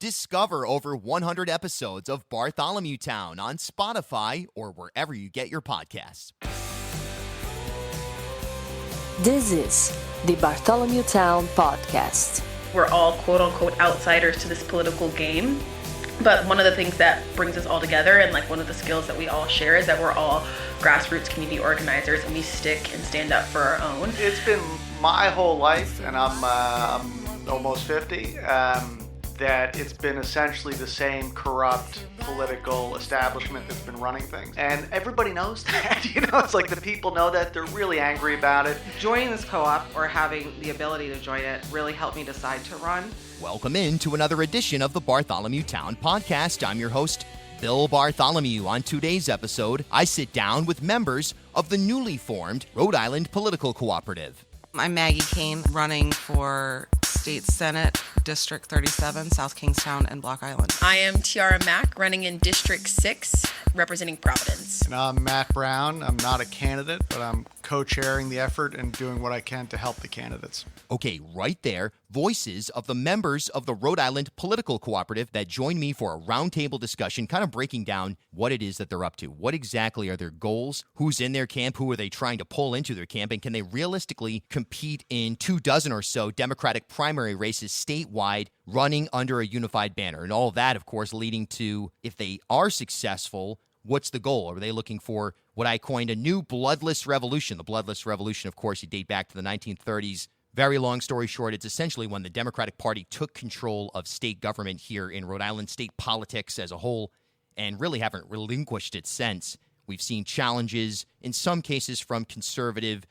Discover over 100 episodes of Bartholomewtown on Spotify or wherever you get your podcasts. This is the Bartholomewtown Podcast. We're all quote-unquote outsiders to this political game, but one of the things that brings us all together and one of the skills that we all share is that we're all grassroots community organizers and we stick and stand up for our own. It's been my whole life, and I'm almost 50, that it's been essentially the same corrupt political establishment that's been running things. And everybody knows that, it's like the people know that, they're really angry about it. Joining this co-op, or having the ability to join it, really helped me decide to run. Welcome in to another edition of the Bartholomewtown Podcast. I'm your host, Bill Bartholomew. On today's episode, I sit down with members of the newly formed Rhode Island Political Cooperative. I'm Maggie Kain, running for State Senate, District 37, South Kingstown and Block Island. I am Tiara Mack, running in District 6, representing Providence. And I'm Matt Brown. I'm not a candidate, but I'm co-chairing the effort and doing what I can to help the candidates. Okay, right there, voices of the members of the Rhode Island Political Cooperative that join me for a roundtable discussion, kind of breaking down what it is that they're up to. What exactly are their goals? Who's in their camp? Who are they trying to pull into their camp? And can they realistically compete in 24 or so Democratic primary races statewide, running under a unified banner? And all of that, of course, leading to, if they are successful, what's the goal? Are they looking for what I coined a new bloodless revolution? The bloodless revolution, of course, you date back to the 1930s. Very long story short, it's essentially when the Democratic Party took control of state government here in Rhode Island, state politics as a whole, and really haven't relinquished it since. We've seen challenges, in some cases, from conservative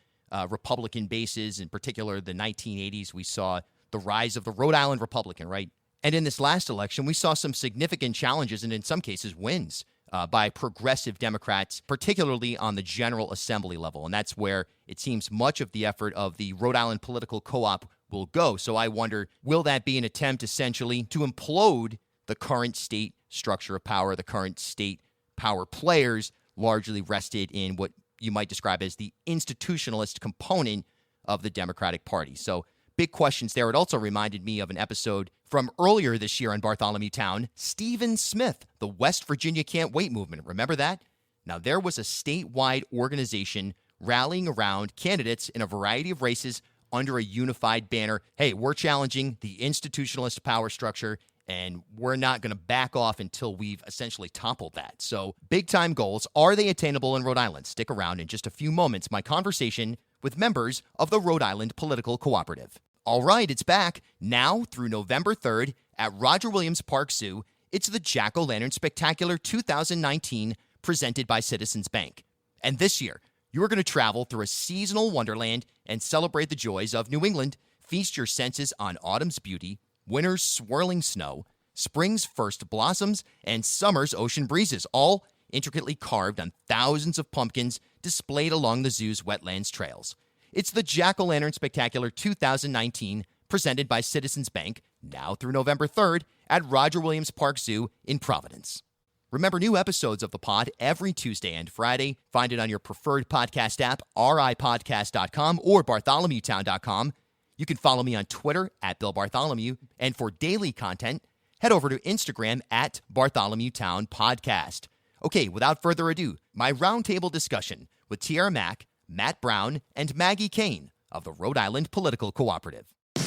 Republican bases. In particular, the 1980s, we saw the rise of the Rhode Island Republican, right? And in this last election, we saw some significant challenges and in some cases wins by progressive Democrats, particularly on the General Assembly level. And that's where it seems much of the effort of the Rhode Island Political Co-op will go. So I wonder, will that be an attempt essentially to implode the current state structure of power, the current state power players largely rested in what you might describe as the institutionalist component of the Democratic Party? So big questions there. It also reminded me of an episode from earlier this year on Bartholomewtown, Stephen Smith, the West Virginia Can't Wait movement. Remember that? Now, there was a statewide organization rallying around candidates in a variety of races under a unified banner. Hey, we're challenging the institutionalist power structure, and we're not going to back off until we've essentially toppled that. So, big-time goals. Are they attainable in Rhode Island? Stick around in just a few moments. My conversation with members of the Rhode Island Political Cooperative. All right, it's back. Now through November 3rd at Roger Williams Park Zoo, it's the Jack-O-Lantern Spectacular 2019 presented by Citizens Bank. And this year, you are going to travel through a seasonal wonderland and celebrate the joys of New England. Feast your senses on autumn's beauty, winter's swirling snow, spring's first blossoms, and summer's ocean breezes, all intricately carved on thousands of pumpkins displayed along the zoo's wetlands trails. It's the Jack-O-Lantern Spectacular 2019, presented by Citizens Bank, now through November 3rd at Roger Williams Park Zoo in Providence. Remember, new episodes of the pod every Tuesday and Friday. Find it on your preferred podcast app, ripodcast.com or bartholomewtown.com. You can follow me on Twitter at Bill Bartholomew. And for daily content, head over to Instagram at Bartholomewtown Podcast. Okay, without further ado, my roundtable discussion with Tiara Mack, Matt Brown, and Maggie Kain of the Rhode Island Political Cooperative. We've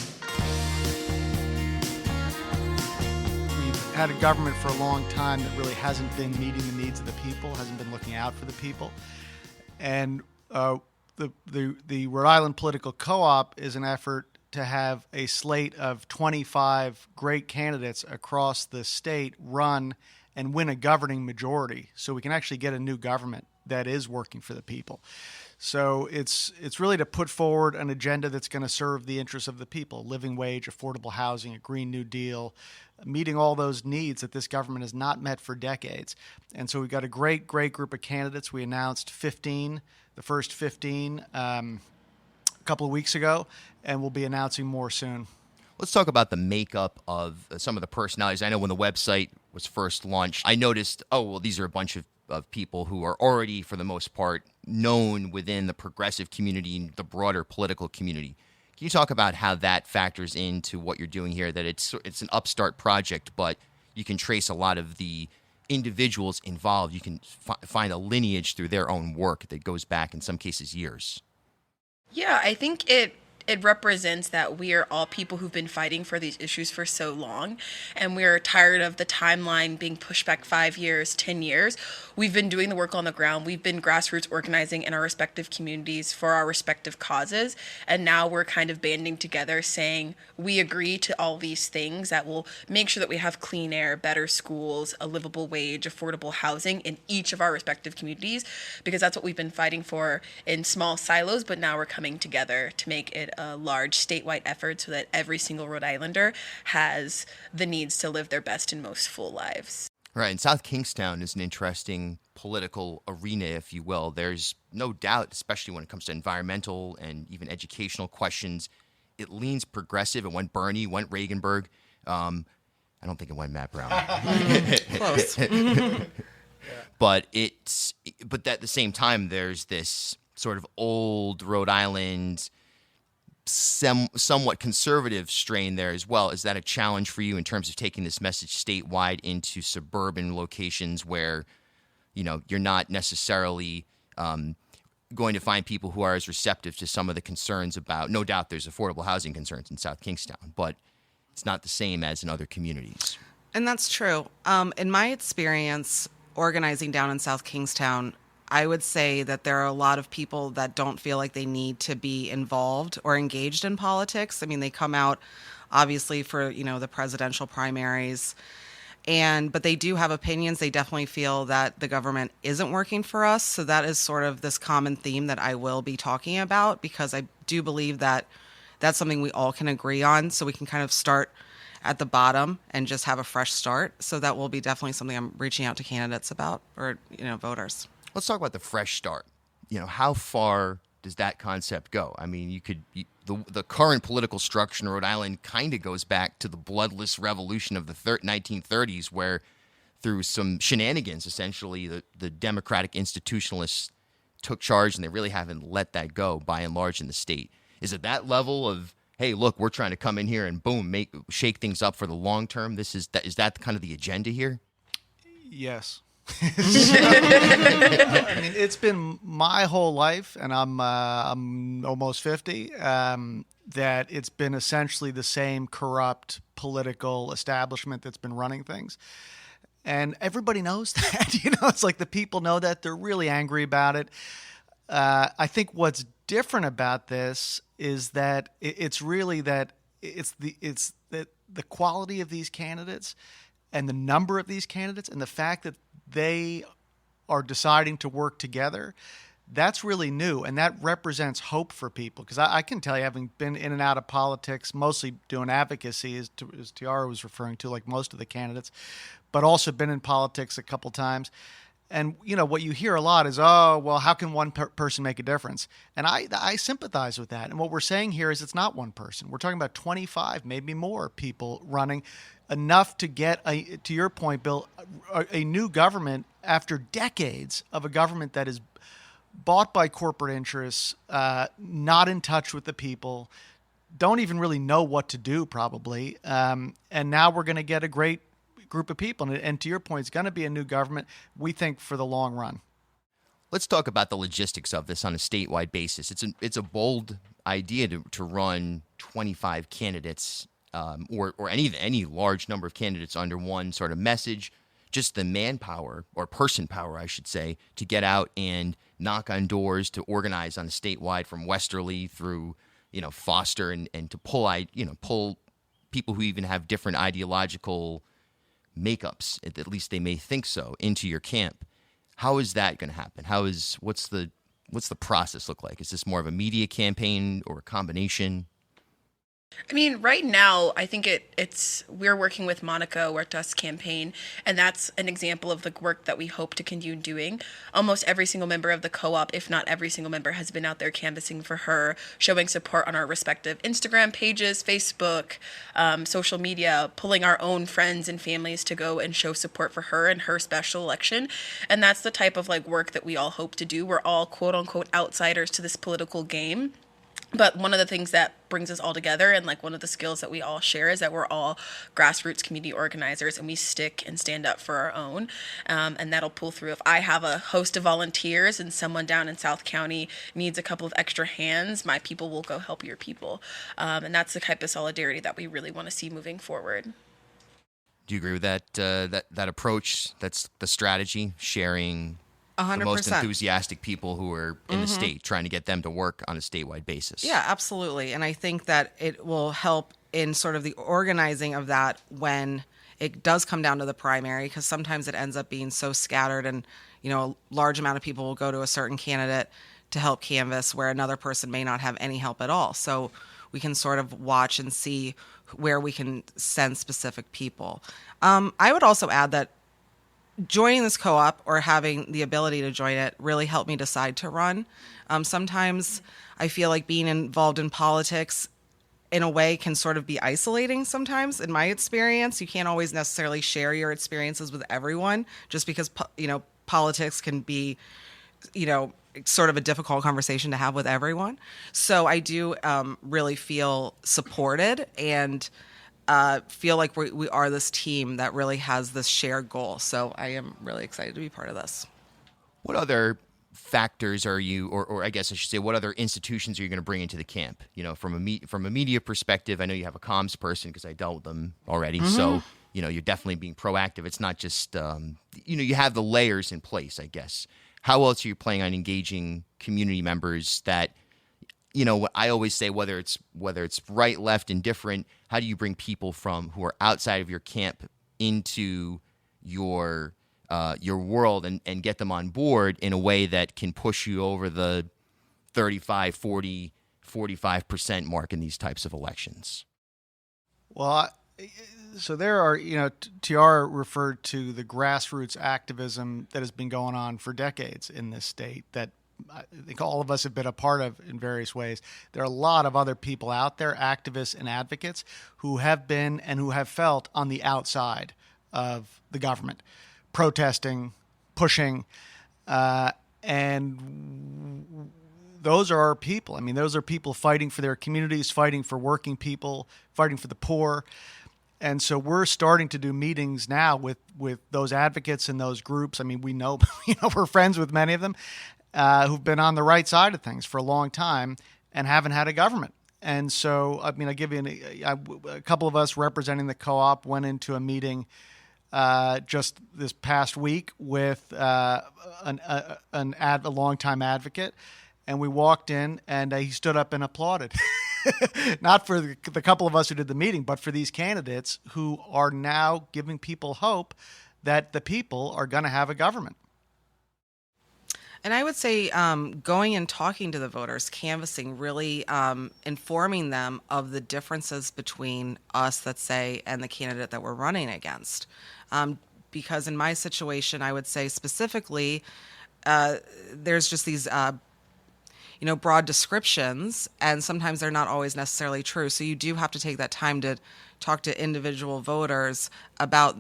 had a government for a long time that really hasn't been meeting the needs of the people, hasn't been looking out for the people. And the Rhode Island Political Co-op is an effort to have a slate of 25 great candidates across the state run and win a governing majority so we can actually get a new government that is working for the people. So it's really to put forward an agenda that's going to serve the interests of the people: living wage, affordable housing, a Green New Deal, meeting all those needs that this government has not met for decades. And so we've got a great group of candidates. We announced 15, the first 15 a couple of weeks ago, and we'll be announcing more soon. Let's talk about the makeup of some of the personalities. I know when the website was first launched, I noticed, these are a bunch of people who are already, for the most part, known within the progressive community and the broader political community. Can Can you talk about how that factors into what you're doing here, that it's an upstart project, but you can trace a lot of the individuals involved. You can find a lineage through their own work that goes back, in some cases, years. Yeah, I think it represents that we are all people who've been fighting for these issues for so long, and we're tired of the timeline being pushed back 5 years, 10 years. We've been doing the work on the ground. We've been grassroots organizing in our respective communities for our respective causes, and now we're kind of banding together saying we agree to all these things that will make sure that we have clean air, better schools, a livable wage, affordable housing in each of our respective communities, because that's what we've been fighting for in small silos, but now we're coming together to make it a large statewide effort so that every single Rhode Islander has the needs to live their best and most full lives. Right, and South Kingstown is an interesting political arena, if you will. There's no doubt, especially when it comes to environmental and even educational questions, it leans progressive. It went Bernie, went Reaganberg. I don't think it went Matt Brown. Close. But at the same time, there's this sort of old Rhode Island, somewhat conservative strain there as well. Is that a challenge for you in terms of taking this message statewide into suburban locations where, you're not necessarily going to find people who are as receptive to some of the concerns about, no doubt there's affordable housing concerns in South Kingstown, but it's not the same as in other communities. And that's true. In my experience organizing down in South Kingstown, I would say that there are a lot of people that don't feel like they need to be involved or engaged in politics. I mean, they come out obviously for, the presidential primaries, but they do have opinions. They definitely feel that the government isn't working for us. So that is sort of this common theme that I will be talking about, because I do believe that that's something we all can agree on. So we can kind of start at the bottom and just have a fresh start. So that will be definitely something I'm reaching out to candidates about, or, voters. Let's talk about the fresh start. How far does that concept go? I mean, the current political structure in Rhode Island kind of goes back to the bloodless revolution of the 1930s, where through some shenanigans, essentially, the democratic institutionalists took charge, and they really haven't let that go by and large in the state. Is it that level of, hey, look, we're trying to come in here and boom, shake things up for the long term? Is that kind of the agenda here? Yes. I mean, it's been my whole life, and I'm almost 50, that it's been essentially the same corrupt political establishment that's been running things. And everybody knows that. It's like the people know that. They're really angry about it. I think what's different about this is that it's really that it's the quality of these candidates and the number of these candidates and the fact that they are deciding to work together. That's really new, and that represents hope for people. Because I can tell you, having been in and out of politics, mostly doing advocacy, as Tiara was referring to, like most of the candidates, but also been in politics a couple times. And, what you hear a lot is, oh, well, how can one person make a difference? And I sympathize with that. And what we're saying here is it's not one person. We're talking about 25, maybe more people running, enough to get, to your point, Bill, a new government after decades of a government that is bought by corporate interests, not in touch with the people, don't even really know what to do probably. And now we're going to get a great group of people. And to your point, it's going to be a new government, we think, for the long run. Let's talk about the logistics of this on a statewide basis. It's a bold idea to run 25 candidates or any large number of candidates under one sort of message. Just the manpower, or person power, I should say, to get out and knock on doors, to organize on a statewide from Westerly through, Foster, and to pull people who even have different ideological makeups, at least they may think so, into your camp. How is that going to happen? What's the process look like? Is this more of a media campaign or a combination? I mean, right now, I think we're working with Monica Huerta's campaign, and that's an example of the work that we hope to continue doing. Almost every single member of the co-op, if not every single member, has been out there canvassing for her, showing support on our respective Instagram pages, Facebook, social media, pulling our own friends and families to go and show support for her in her special election. And that's the type of work that we all hope to do. We're all quote unquote outsiders to this political game. But one of the things that brings us all together, and like one of the skills that we all share, is that we're all grassroots community organizers, and we stick and stand up for our own. And that'll pull through. If I have a host of volunteers and someone down in South County needs a couple of extra hands, my people will go help your people. And that's the type of solidarity that we really want to see moving forward. Do you agree with that approach? That's the strategy, sharing 100%. the most enthusiastic people who are in the state, trying to get them to work on a statewide basis. Yeah, absolutely. And I think that it will help in sort of the organizing of that when it does come down to the primary, because sometimes it ends up being so scattered and, a large amount of people will go to a certain candidate to help canvass where another person may not have any help at all. So we can sort of watch and see where we can send specific people. I would also add that joining this co-op or having the ability to join it really helped me decide to run. Sometimes I feel like being involved in politics in a way can sort of be isolating sometimes. In my experience, you can't always necessarily share your experiences with everyone just because, politics can be, sort of a difficult conversation to have with everyone. So I do really feel supported and feel like we are this team that really has this shared goal. So I am really excited to be part of this. What other factors are you, or I guess I should say, what other institutions are you going to bring into the camp? From a media perspective, I know you have a comms person because I dealt with them already. Mm-hmm. So, you're definitely being proactive. It's not just, you have the layers in place, I guess. How else are you planning on engaging community members that, I always say, whether it's right, left, indifferent, how do you bring people who are outside of your camp into your world and get them on board in a way that can push you over the 35, 40, 45% mark in these types of elections? Well, so there are, Tiara referred to the grassroots activism that has been going on for decades in this state that I think all of us have been a part of in various ways. There are a lot of other people out there, activists and advocates, who have been and who have felt on the outside of the government, protesting, pushing, and those are our people. I mean, those are people fighting for their communities, fighting for working people, fighting for the poor. And so we're starting to do meetings now with those advocates and those groups. I mean, we know, we're friends with many of them who've been on the right side of things for a long time and haven't had a government. And so, I mean, I'll give you a couple of us representing the co-op went into a meeting just this past week with a longtime advocate, and we walked in and he stood up and applauded. Not for the couple of us who did the meeting, but for these candidates who are now giving people hope that the people are going to have a government. And I would say going and talking to the voters, canvassing, really informing them of the differences between us, let's say, and the candidate that we're running against. Because in my situation, I would say specifically, there's just these broad descriptions, and sometimes they're not always necessarily true. So you do have to take that time to talk to individual voters about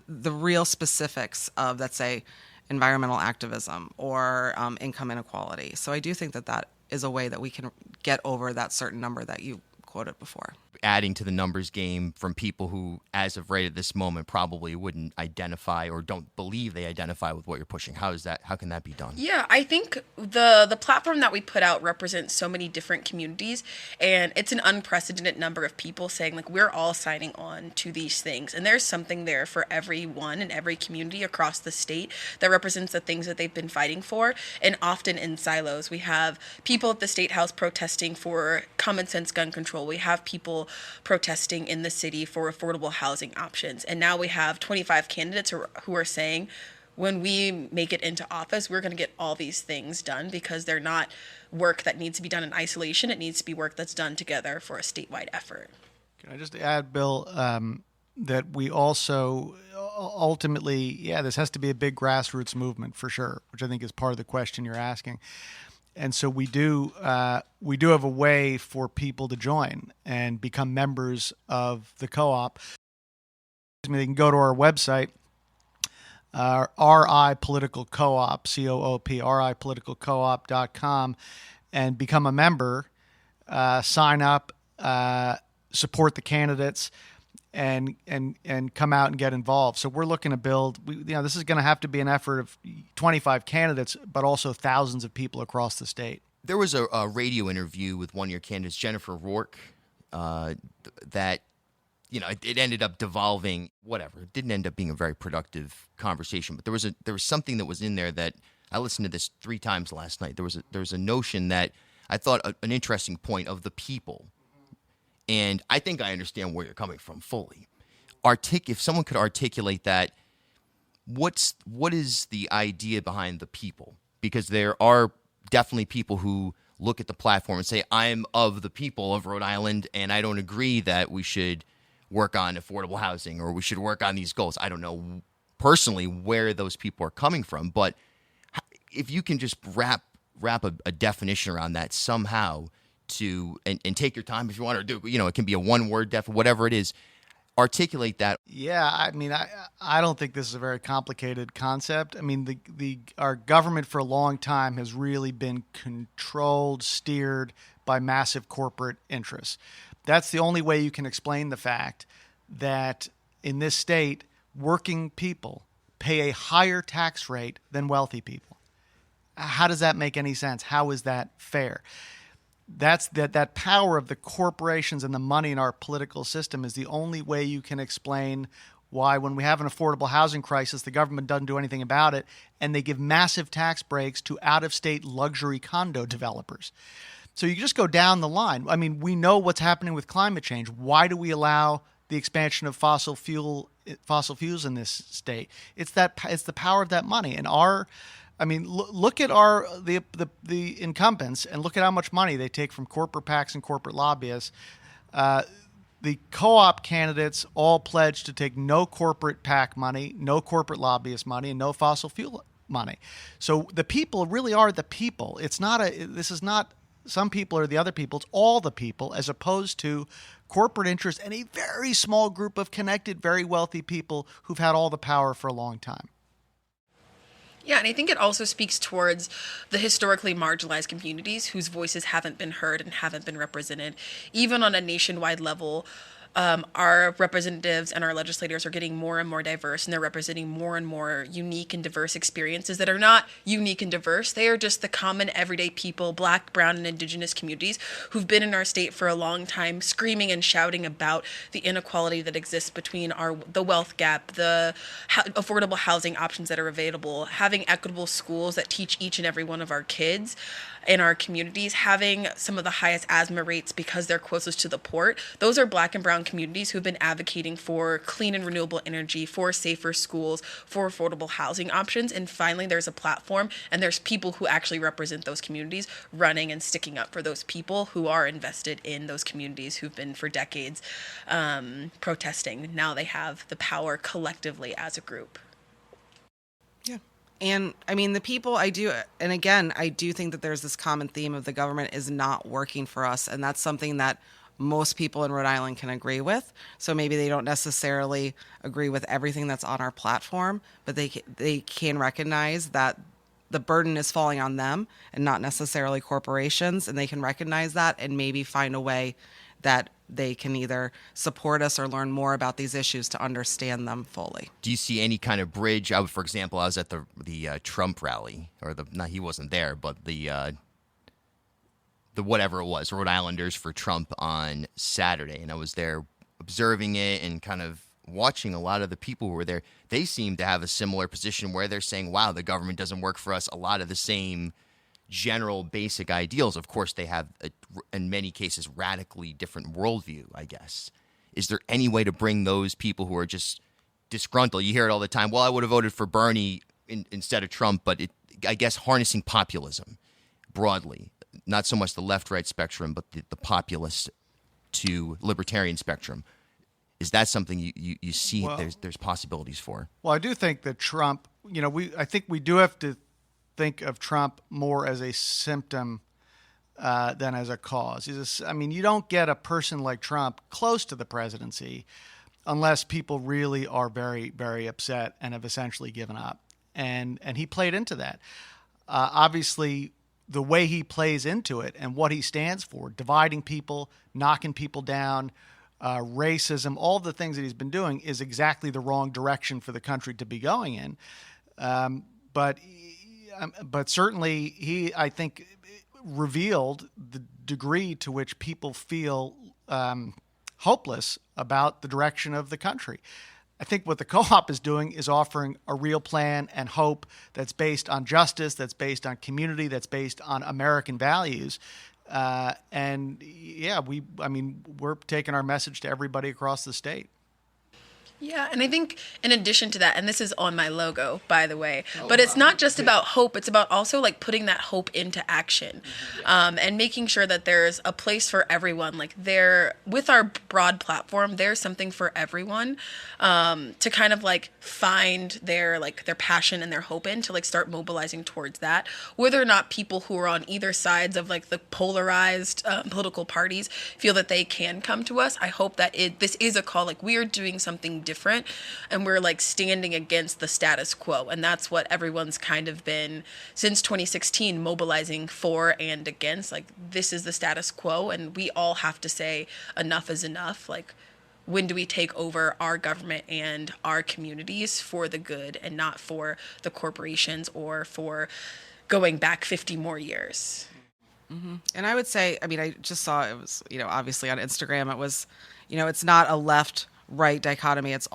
the real specifics of, let's say, environmental activism or income inequality. So I do think that is a way that we can get over that certain number that you quoted before. Adding to the numbers game from people who, as of right at this moment, probably wouldn't identify or don't believe they identify with what you're pushing. How can that be done? Yeah, I think the platform that we put out represents so many different communities, and it's an unprecedented number of people saying, like, we're all signing on to these things. And there's something there for everyone in every community across the state that represents the things that they've been fighting for. And often in silos, we have people at the State House protesting for common sense gun control. We have people protesting in the city for affordable housing options. And now we have 25 candidates who are saying, when we make it into office, we're going to get all these things done, because they're not work that needs to be done in isolation. It needs to be work that's done together for a statewide effort. Can I just add, Bill, that we also ultimately, this has to be a big grassroots movement for sure, which I think is part of the question you're asking. And so we do have a way for people to join and become members of the co-op. They can go to our website, RI Political Co-op, COOP, RIPoliticalcoop.com, and become a member. sign up, support the candidates, and come out and get involved. So we're looking to build. This is going to have to be an effort of 25 candidates, but also thousands of people across the state. There was a radio interview with one of your candidates, Jennifer Rourke, that it ended up devolving. Whatever, it didn't end up being a very productive conversation. But there was something that was in there that I listened to this 3 times last night. There was a notion that I thought an interesting point of the people. And I think I understand where you're coming from fully. If someone could articulate that, what is the idea behind the people? Because there are definitely people who look at the platform and say, I'm of the people of Rhode Island, and I don't agree that we should work on affordable housing or we should work on these goals. I don't know personally where those people are coming from, but if you can just wrap a definition around that somehow and take your time if you want to do, it can be a one-word whatever it is, articulate that. Yeah, I mean, I don't think this is a very complicated concept. I mean, our government for a long time has really been controlled, steered by massive corporate interests. That's the only way you can explain the fact that in this state, working people pay a higher tax rate than wealthy people. How does that make any sense? How is that fair? That's that power of the corporations and the money in our political system is the only way you can explain why when we have an affordable housing crisis, the government doesn't do anything about it, and they give massive tax breaks to out-of-state luxury condo developers. So you just go down the line. I mean, we know what's happening with climate change. Why do we allow the expansion of fossil fuels in this state? It's the power of that money. And look at the incumbents and look at how much money they take from corporate PACs and corporate lobbyists. The co-op candidates all pledged to take no corporate PAC money, no corporate lobbyist money, and no fossil fuel money. So the people really are the people. This is not some people or the other people. It's all the people, as opposed to corporate interests and a very small group of connected, very wealthy people who've had all the power for a long time. Yeah, and I think it also speaks towards the historically marginalized communities whose voices haven't been heard and haven't been represented. Even on a nationwide level, our representatives and our legislators are getting more and more diverse, and they're representing more and more unique and diverse experiences that are not unique and diverse. They are just the common everyday people, Black, Brown, and Indigenous communities who've been in our state for a long time, screaming and shouting about the inequality that exists between the wealth gap, the affordable housing options that are available, having equitable schools that teach each and every one of our kids in our communities, having some of the highest asthma rates because they're closest to the port. Those are Black and Brown communities who've been advocating for clean and renewable energy, for safer schools, for affordable housing options. And finally, there's a platform and there's people who actually represent those communities running and sticking up for those people who are invested in those communities who've been for decades protesting. Now they have the power collectively as a group. Yeah. And I mean, the people I do think that there's this common theme of the government is not working for us. And that's something that most people in Rhode Island can agree with. So maybe they don't necessarily agree with everything that's on our platform, but they can recognize that the burden is falling on them and not necessarily corporations. And they can recognize that and maybe find a way that they can either support us or learn more about these issues to understand them fully. Do you see any kind of bridge? For example, I was at the Trump rally, or he wasn't there, but the whatever it was, Rhode Islanders for Trump on Saturday, and I was there observing it and kind of watching a lot of the people who were there. They seem to have a similar position where they're saying, wow, the government doesn't work for us. A lot of the same general basic ideals. Of course, they have, in many cases, radically different worldview, I guess. Is there any way to bring those people who are just disgruntled? You hear it all the time. Well, I would have voted for Bernie instead of Trump, but I guess harnessing populism broadly, not so much the left-right spectrum, but the populist to libertarian spectrum. Is that something you see there's possibilities for? Well, I do think that Trump, I think we do have to think of Trump more as a symptom than as a cause. You don't get a person like Trump close to the presidency unless people really are very, very upset and have essentially given up. And he played into that. Obviously, the way he plays into it and what he stands for, dividing people, knocking people down, racism, all the things that he's been doing is exactly the wrong direction for the country to be going in. But certainly he, I think, revealed the degree to which people feel hopeless about the direction of the country. I think what the co-op is doing is offering a real plan and hope that's based on justice, that's based on community, that's based on American values. We're taking our message to everybody across the state. Yeah, and I think in addition to that, and this is on my logo, by the way, but it's not just about hope. It's about also like putting that hope into action, and making sure that there's a place for everyone. Like with our broad platform, there's something for everyone to kind of like find their passion and their hope in, to like start mobilizing towards that. Whether or not people who are on either sides of like the polarized political parties feel that they can come to us, I hope that this is a call. Like, we are doing something different, and we're like standing against the status quo, and that's what everyone's kind of been since 2016 mobilizing for and against. Like, this is the status quo, and we all have to say enough is enough. Like, when do we take over our government and our communities for the good and not for the corporations or for going back 50 more years? Mm-hmm. And I would say, I mean, I just saw it was, obviously on Instagram, it was, it's not a left-right dichotomy. It's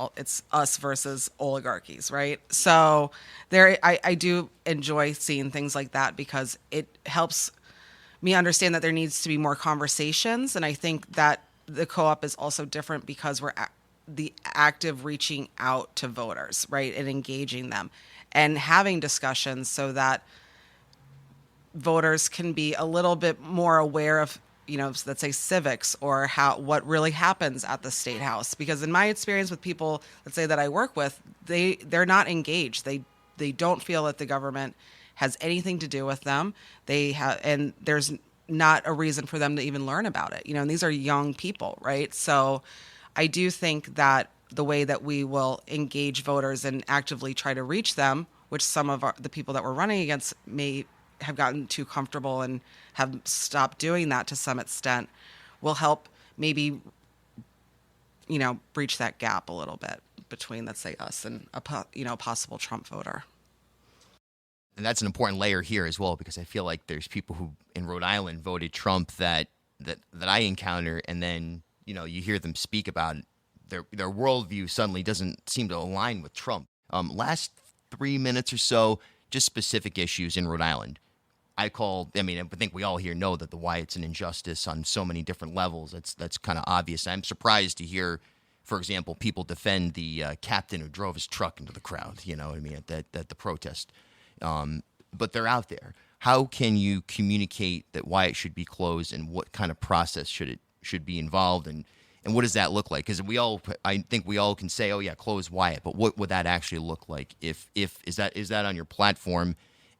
us versus oligarchies, right? So I do enjoy seeing things like that because it helps me understand that there needs to be more conversations. And I think that the co-op is also different because we're the active reaching out to voters, right? And engaging them and having discussions so that voters can be a little bit more aware of, let's say civics or what really happens at the State House. Because in my experience with people, let's say that I work with, they're not engaged. They don't feel that the government has anything to do with them. And there's not a reason for them to even learn about it. And these are young people, right? So I do think that the way that we will engage voters and actively try to reach them, which some of the people that we're running against may have gotten too comfortable and have stopped doing that to some extent, will help maybe, breach that gap a little bit between, let's say, us and a possible Trump voter. And that's an important layer here as well, because I feel like there's people who in Rhode Island voted Trump that I encounter, and then you hear them speak about it. Their worldview suddenly doesn't seem to align with Trump. Last 3 minutes or so, just specific issues in Rhode Island. I think we all here know that the Wyatt's an injustice on so many different levels. That's kind of obvious. I'm surprised to hear, for example, people defend the captain who drove his truck into the crowd. You know what I mean? At the protest. But they're out there. How can you communicate that Wyatt should be closed, and what kind of process should be involved, and what does that look like? Because I think we all can say, oh yeah, close Wyatt, but what would that actually look like? If is that on your platform,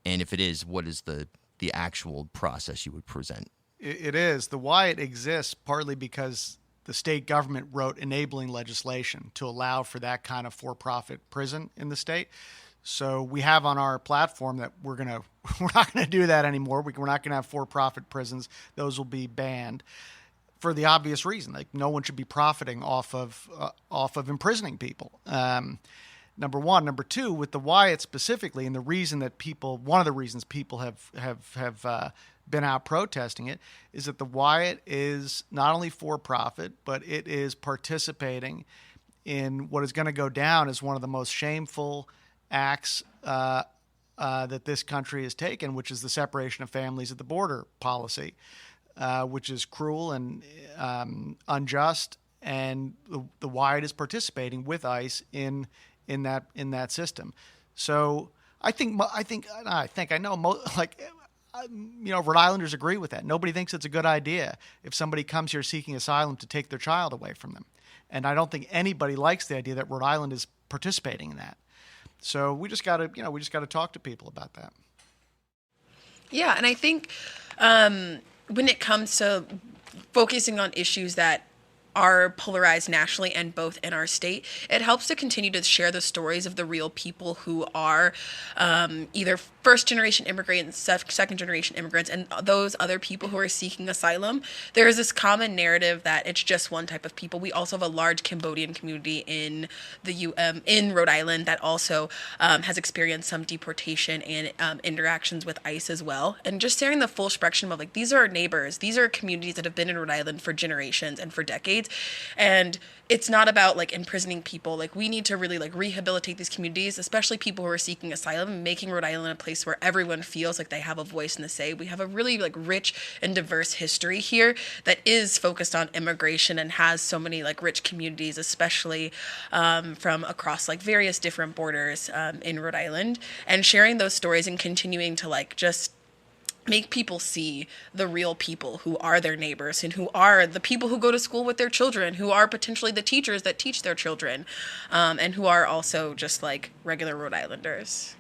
and if it is, what is the actual process you would present? It is. The Wyatt exists partly because the state government wrote enabling legislation to allow for that kind of for-profit prison in the state. So we have on our platform that we're not gonna do that anymore. We're not gonna have for-profit prisons. Those will be banned for the obvious reason, like no one should be profiting off of imprisoning people. Number one. Number two, with the Wyatt specifically, and one of the reasons people have been out protesting it, is that the Wyatt is not only for profit, but it is participating in what is going to go down as one of the most shameful acts that this country has taken, which is the separation of families at the border policy, which is cruel and unjust. And the Wyatt is participating with ICE in that system. So I know Rhode Islanders agree with that. Nobody thinks it's a good idea if somebody comes here seeking asylum to take their child away from them. And I don't think anybody likes the idea that Rhode Island is participating in that. So we just got to talk to people about that. Yeah, and I think when it comes to focusing on issues that are polarized nationally and both in our state, it helps to continue to share the stories of the real people who are either first-generation immigrants, second-generation immigrants, and those other people who are seeking asylum. There is this common narrative that it's just one type of people. We also have a large Cambodian community in in Rhode Island that also has experienced some deportation and interactions with ICE as well. And just sharing the full spectrum of, like, these are our neighbors. These are communities that have been in Rhode Island for generations and for decades. And it's not about, like, imprisoning people. Like, we need to really, like, rehabilitate these communities, especially people who are seeking asylum, making Rhode Island a place where everyone feels like they have a voice and a say. We have a really, like, rich and diverse history here that is focused on immigration and has so many, like, rich communities, especially from across, like, various different borders in Rhode Island. And sharing those stories and continuing to, like, just make people see the real people who are their neighbors and who are the people who go to school with their children, who are potentially the teachers that teach their children, and who are also just like regular Rhode Islanders.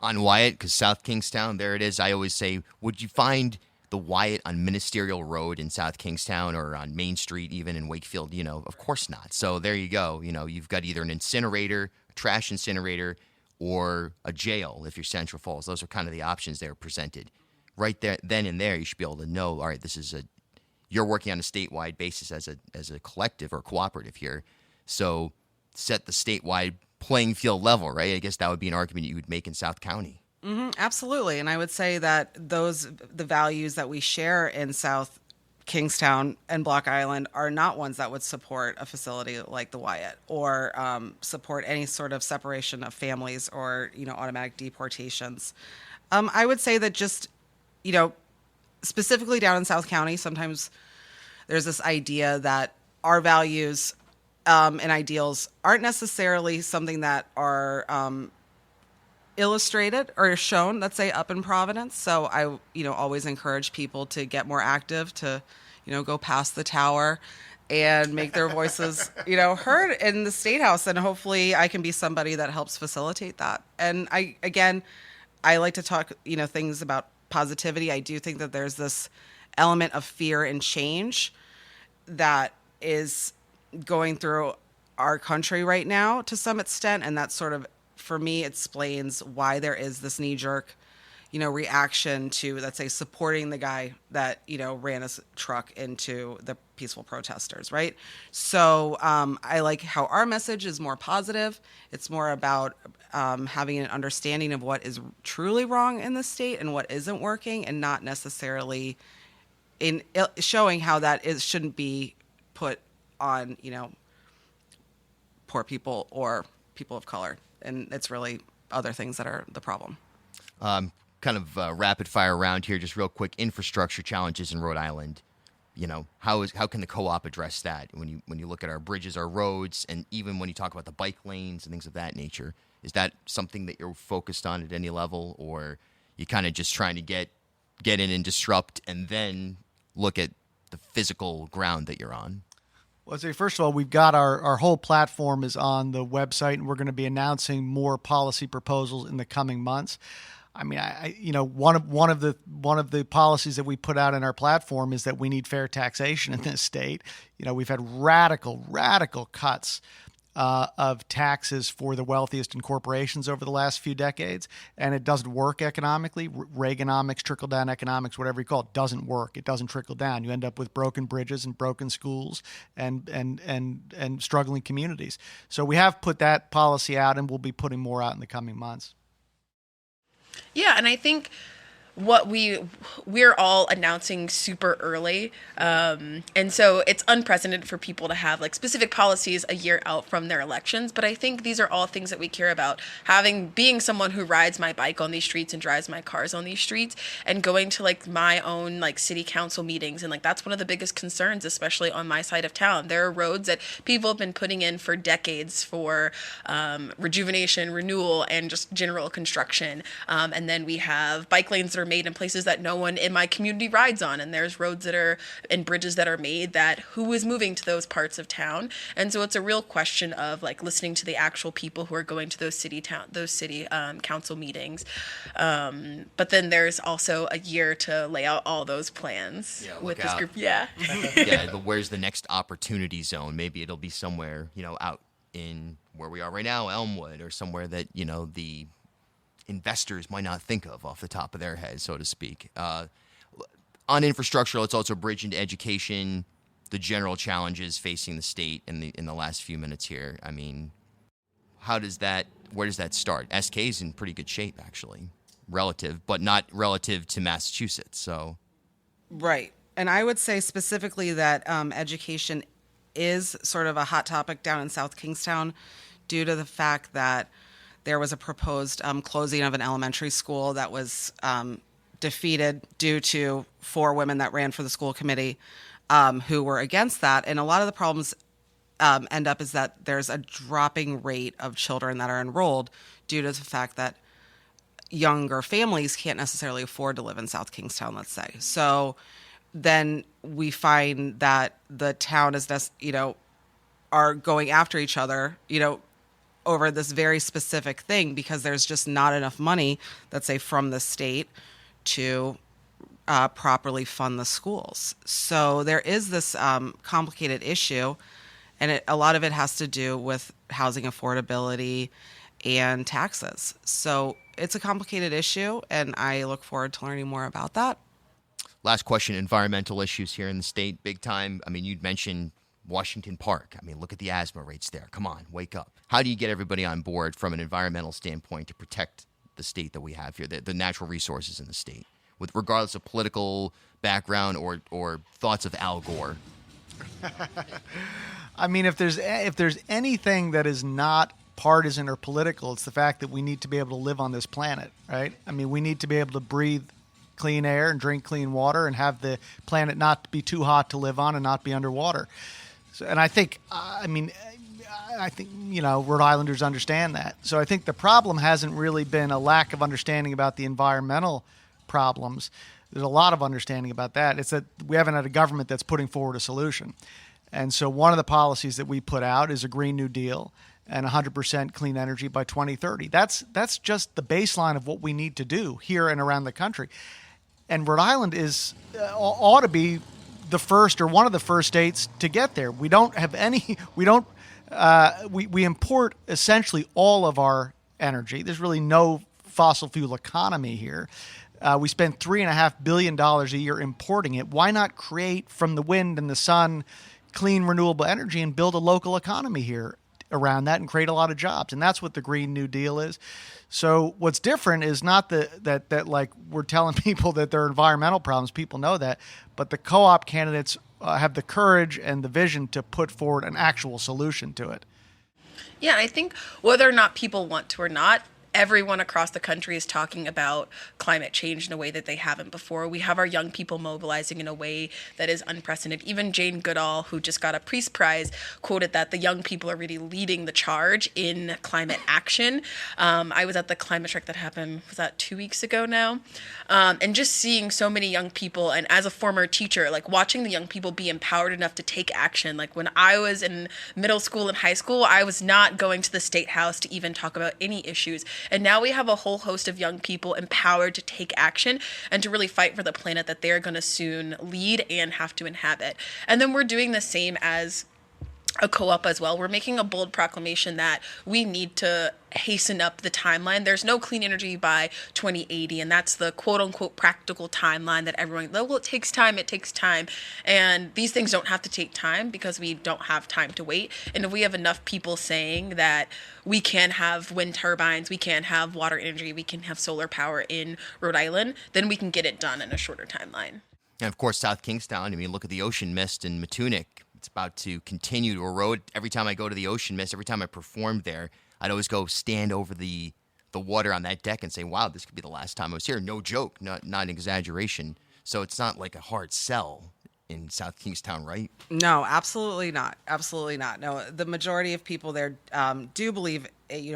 On Wyatt, because South Kingstown, there it is. I always say, would you find the Wyatt on Ministerial Road in South Kingstown or on Main Street, even in Wakefield? Of course not. So there you go. You've got either an incinerator, a trash incinerator, or a jail if you're Central Falls. Those are kind of the options that are presented. Right there, then and there, you should be able to know, all right, you're working on a statewide basis as a collective or cooperative here. So set the statewide playing field level, right? I guess that would be an argument you would make in South County. Mm-hmm, absolutely. And I would say that the values that we share in South Kingstown and Block Island are not ones that would support a facility like the Wyatt or support any sort of separation of families or, automatic deportations. I would say that just, specifically down in South County, sometimes there's this idea that our values and ideals aren't necessarily something that are illustrated or shown, let's say, up in Providence. So I, always encourage people to get more active, to, go past the tower and make their voices, heard in the State House. And hopefully I can be somebody that helps facilitate that. And I like to talk, things about positivity. I do think that there's this element of fear and change that is going through our country right now to some extent. And that sort of, for me, explains why there is this knee-jerk, reaction to, let's say, supporting the guy that, ran his truck into the peaceful protesters, right? So I like how our message is more positive. It's more about having an understanding of what is truly wrong in the state and what isn't working, and not necessarily in showing how that shouldn't be put on, poor people or people of color. And it's really other things that are the problem. Kind of rapid fire round here, just real quick. Infrastructure challenges in Rhode Island. How can the co-op address that when you look at our bridges, our roads, and even when you talk about the bike lanes and things of that nature? Is that something that you're focused on at any level, or you kind of just trying to get in and disrupt and then look at the physical ground that you're on? Well, I'd say, first of all, we've got our whole platform is on the website, and we're going to be announcing more policy proposals in the coming months. I mean, one of the policies that we put out in our platform is that we need fair taxation in this state. We've had radical cuts of taxes for the wealthiest in corporations over the last few decades, and it doesn't work economically. Reaganomics, trickle-down economics, whatever you call it, doesn't work. It doesn't trickle down. You end up with broken bridges and broken schools and struggling communities. So we have put that policy out, and we'll be putting more out in the coming months. Yeah, and I think what we're all announcing super early, and so it's unprecedented for people to have like specific policies a year out from their elections. But I think these are all things that we care about. Being someone who rides my bike on these streets and drives my cars on these streets, and going to like my own like city council meetings, and like that's one of the biggest concerns, especially on my side of town. There are roads that people have been putting in for decades for rejuvenation, renewal, and just general construction, and then we have bike lanes that are made in places that no one in my community rides on, and there's roads that are and bridges that are made that who is moving to those parts of town. And so it's a real question of like listening to the actual people who are going to those city council meetings. But then there's also a year to lay out all those plans with this group. Yeah. But where's the next opportunity zone? Maybe it'll be somewhere, out in where we are right now, Elmwood, or somewhere that, the investors might not think of off the top of their head, so to speak. On infrastructure, let's also bridge into education, the general challenges facing the state in the last few minutes here. I mean, where does that start? SK is in pretty good shape, actually, but not relative to Massachusetts. So, right. And I would say specifically that education is sort of a hot topic down in South Kingstown due to the fact that there was a proposed closing of an elementary school that was defeated due to 4 women that ran for the school committee who were against that. And a lot of the problems end up is that there's a dropping rate of children that are enrolled due to the fact that younger families can't necessarily afford to live in South Kingstown, let's say. So then we find that the town is just, are going after each other, over this very specific thing because there's just not enough money, let's say, from the state to properly fund the schools. So there is this complicated issue, and a lot of it has to do with housing affordability and taxes. So it's a complicated issue, and I look forward to learning more about that. Last question, environmental issues here in the state, big time. I mean, you'd mentioned Washington Park. I mean, look at the asthma rates there. Come on, wake up. How do you get everybody on board from an environmental standpoint to protect the state that we have here, the natural resources in the state, with regardless of political background or thoughts of Al Gore? I mean, if there's anything that is not partisan or political, it's the fact that we need to be able to live on this planet, right? I mean, we need to be able to breathe clean air and drink clean water and have the planet not be too hot to live on and not be underwater. So, and I think, Rhode Islanders understand that. So I think the problem hasn't really been a lack of understanding about the environmental problems. There's a lot of understanding about that. It's that we haven't had a government that's putting forward a solution. And so one of the policies that we put out is a Green New Deal and 100% clean energy by 2030. That's just the baseline of what we need to do here and around the country. And Rhode Island ought to be the first or one of the first states to get there. We don't have any. We import essentially all of our energy. There's really no fossil fuel economy here. We spend $3.5 billion a year importing it. Why not create from the wind and the sun clean renewable energy and build a local economy here around that and create a lot of jobs? And that's what the Green New Deal is. So what's different is not that like we're telling people that there are environmental problems. People know that. But the co-op candidates have the courage and the vision to put forward an actual solution to it. Yeah, I think whether or not people want to or not, everyone across the country is talking about climate change in a way that they haven't before. We have our young people mobilizing in a way that is unprecedented. Even Jane Goodall, who just got a Peace Prize, quoted that the young people are really leading the charge in climate action. I was at the climate trek that happened, was that 2 weeks ago now? And just seeing so many young people, and as a former teacher, like watching the young people be empowered enough to take action. Like when I was in middle school and high school, I was not going to the State House to even talk about any issues. And now we have a whole host of young people empowered to take action and to really fight for the planet that they're going to soon lead and have to inhabit. And then we're doing the same as a co-op as well. We're making a bold proclamation that we need to hasten up the timeline. There's no clean energy by 2080, and that's the quote-unquote practical timeline that everyone, well, it takes time. And these things don't have to take time because we don't have time to wait. And if we have enough people saying that we can have wind turbines, we can have water energy, we can have solar power in Rhode Island, then we can get it done in a shorter timeline. And, of course, South Kingstown, I mean, look at the ocean mist in Matunic. It's about to continue to erode. Every time I go to the ocean mist, every time I performed there, I'd always go stand over the water on that deck and say, wow, this could be the last time I was here. No joke, not an exaggeration. So it's not like a hard sell in South Kingstown, right? No, absolutely not. Absolutely not. No, the majority of people there do believe,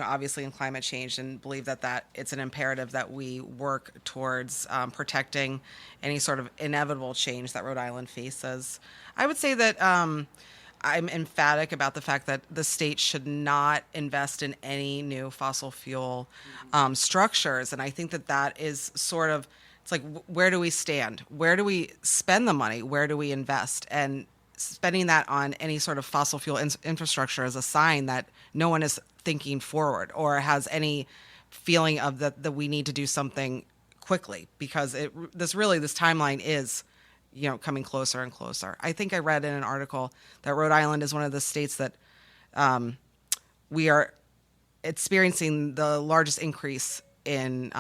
obviously in climate change, and believe that it's an imperative that we work towards protecting any sort of inevitable change that Rhode Island faces. I would say that I'm emphatic about the fact that the state should not invest in any new fossil fuel structures. And I think that is sort of, it's like, where do we stand? Where do we spend the money? Where do we invest? And spending that on any sort of fossil fuel infrastructure is a sign that no one is thinking forward or has any feeling of that we need to do something quickly, because this timeline is, coming closer and closer. I think I read in an article that Rhode Island is one of the states that we are experiencing the largest increase in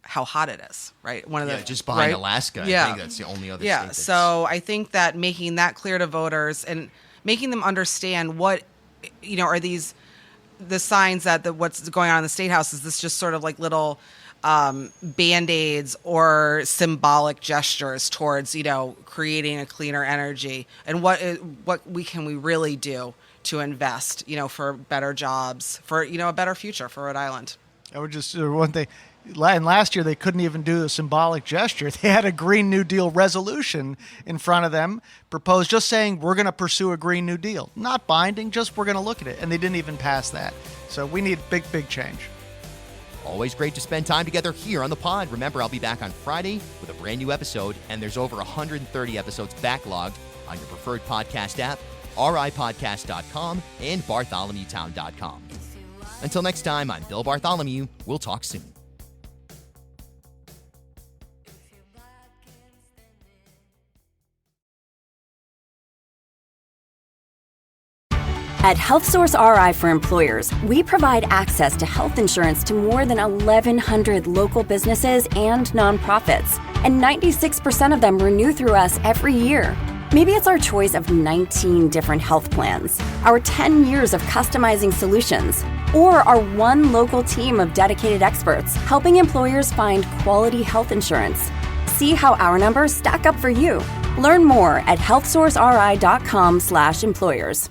how hot it is, right? Just behind right? Alaska. Yeah. I think that's the only other state. State So I think that making that clear to voters and making them understand what, are the signs that what's going on in the State House, is this just sort of like little Band-Aids or symbolic gestures towards, creating a cleaner energy, and what can we really do to invest, for better jobs, for, a better future for Rhode Island. I would just one thing. And last year, they couldn't even do a symbolic gesture. They had a Green New Deal resolution in front of them, proposed just saying, we're going to pursue a Green New Deal. Not binding, just we're going to look at it. And they didn't even pass that. So we need big, big change. Always great to spend time together here on the pod. Remember, I'll be back on Friday with a brand new episode, and there's over 130 episodes backlogged on your preferred podcast app, ripodcast.com, and Bartholomewtown.com. Until next time, I'm Bill Bartholomew. We'll talk soon. At HealthSource RI for Employers, we provide access to health insurance to more than 1,100 local businesses and nonprofits, and 96% of them renew through us every year. Maybe it's our choice of 19 different health plans, our 10 years of customizing solutions, or our one local team of dedicated experts helping employers find quality health insurance. See how our numbers stack up for you. Learn more at healthsourceri.com/employers.